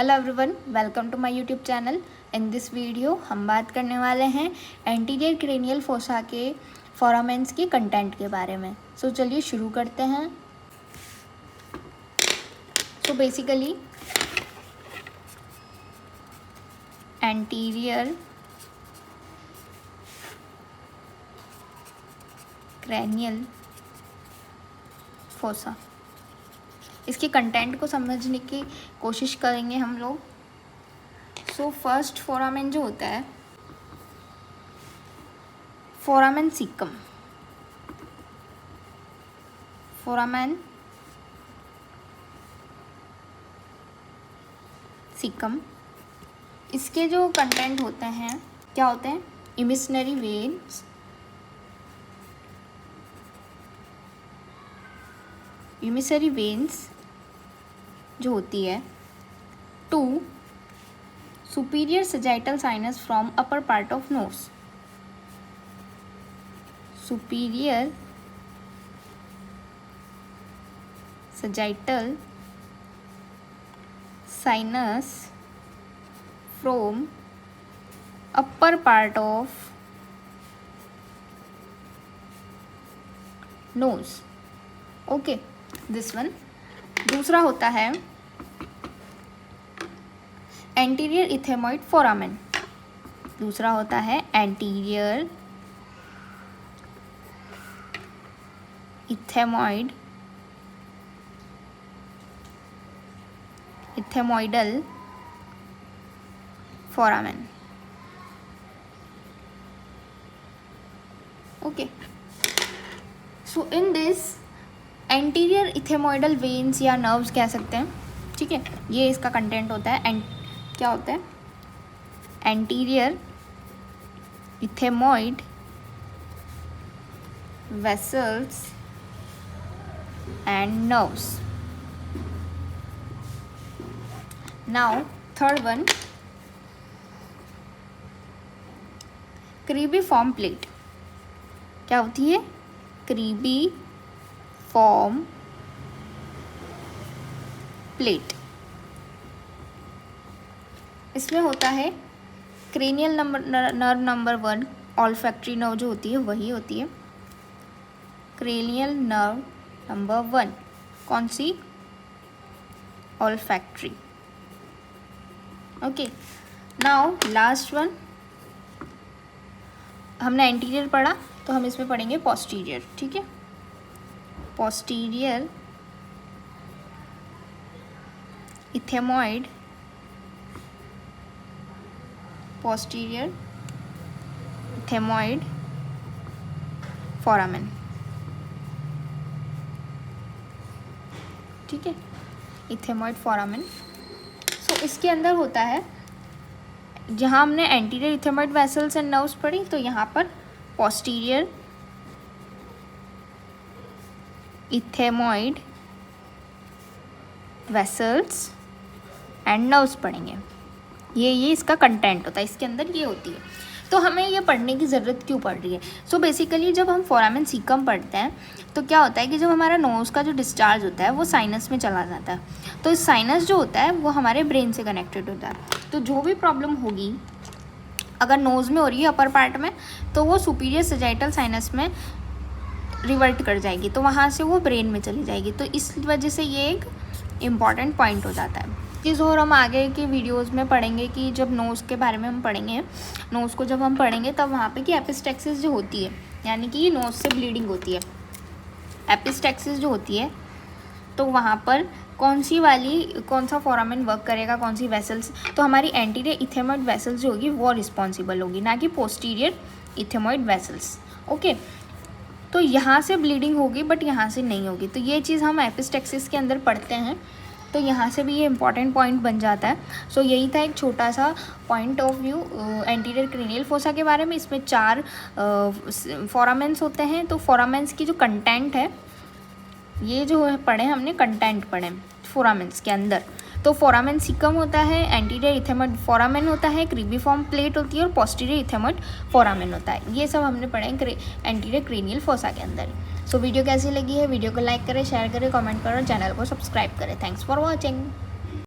Hello everyone, welcome to my YouTube channel. In this video हम बात करने वाले हैं एंटीरियर क्रेनियल फोसा के फोरामेंस के कंटेंट के बारे में। सो चलिए शुरू करते हैं। So basically anterior cranial fossa, इसके कंटेंट को समझने की कोशिश करेंगे हम लोग। सो फर्स्ट फोरामेन जो होता है, फोरामेन सीकम। फोरामेन सीकम, इसके जो कंटेंट होते हैं क्या होते हैं? इमिशनरी वेन्स, इमिशनरी वेन्स जो होती है to superior sagittal sinus from upper part of nose. Superior sagittal sinus from upper part of nose. Okay, this one. दूसरा होता है एंटीरियर इथेमॉइड फोरामेन। दूसरा होता है anterior ethmoidal foramen. Okay, so in this anterior ethmoidal veins या nerves कह सकते हैं, ठीक है। ये इसका कंटेंट होता है। क्या होता है? Anterior ethmoid vessels and nerves. Now third one, cribriform plate. क्या होती है? Cribriform plate. इसमें होता है cranial nerve number 1, olfactory nerve जो होती है वही होती है क्रेनियल नर्व नंबर 1। कौन सी? Olfactory. Okay, now last one. हमने एंटीरियर पढ़ा तो हम इसमें पढ़ेंगे पोस्टीरियर, ठीक है। Posterior ethmoid, posterior ethmoid foramen, ठीक है। इथेमॉइड फोरामेन। सो इसके अंदर होता है, जहाँ हमने anterior ethmoid vessels and nerves पढ़ी तो यहाँ पर पोस्टीरियर इथेमॉइड वेसल्स एंड नर्व्स पढ़ेंगे। ये इसका कंटेंट होता है, इसके अंदर ये होती है। तो हमें ये पढ़ने की ज़रूरत क्यों पड़ रही है? सो बेसिकली जब हम फोरामेन सीकम पढ़ते हैं तो क्या होता है कि जब हमारा नोज़ का जो डिस्चार्ज होता है वो साइनस में चला जाता है। तो इस साइनस जो होता है वो हमारे ब्रेन से कनेक्टेड होता है। तो जो भी प्रॉब्लम होगी अगर नोज़ में हो रही है अपर पार्ट में, तो वो सुपीरियर सजाइटल साइनस में रिवर्ट कर जाएगी, तो वहाँ से वो ब्रेन में चली जाएगी। तो इस वजह से ये एक इम्पॉर्टेंट पॉइंट हो जाता है। चीज़ और हम आगे के वीडियोस में पढ़ेंगे कि जब नोज़ के बारे में हम पढ़ेंगे, नोज़ को जब हम पढ़ेंगे तब वहाँ पे कि एपिस्टेक्सिस जो होती है, यानी कि नोज़ से ब्लीडिंग होती है। एपिस्टेक्सिस जो होती है तो वहाँ पर कौन सा फोरामेन वर्क करेगा, कौन सी वेसल्स? तो हमारी एंटीरियर इथेमॉइड वेसल्स जो होगी वो रिस्पॉन्सिबल होगी, ना कि पोस्टीरियर इथेमॉइड वेसल्स। ओके, तो यहाँ से ब्लीडिंग होगी बट यहाँ से नहीं होगी। तो ये चीज़ हम एपिस्टेक्सिस के अंदर पढ़ते हैं, तो यहाँ से भी ये इंपॉर्टेंट पॉइंट बन जाता है। सो यही था एक छोटा सा point of view anterior cranial fossa के बारे में। इसमें 4 फोरामेंस होते हैं। तो फोरामेंस की जो कंटेंट है, ये जो पढ़े हमने कंटेंट पढ़े फोरामेंस के अंदर। तो फोरामेन सीकम होता है, एंटीरियर इथेमॉइड फोरामेन होता है, क्रीबीफॉर्म प्लेट होती है और पोस्टीरियर इथेमॉइड फोरामेन होता है। ये सब हमने पढ़े एंटीरियर क्रेनियल फोसा के अंदर। सो वीडियो कैसी लगी है? वीडियो को लाइक करें, शेयर करें, कमेंट करें और चैनल को सब्सक्राइब करें। Thanks for watching.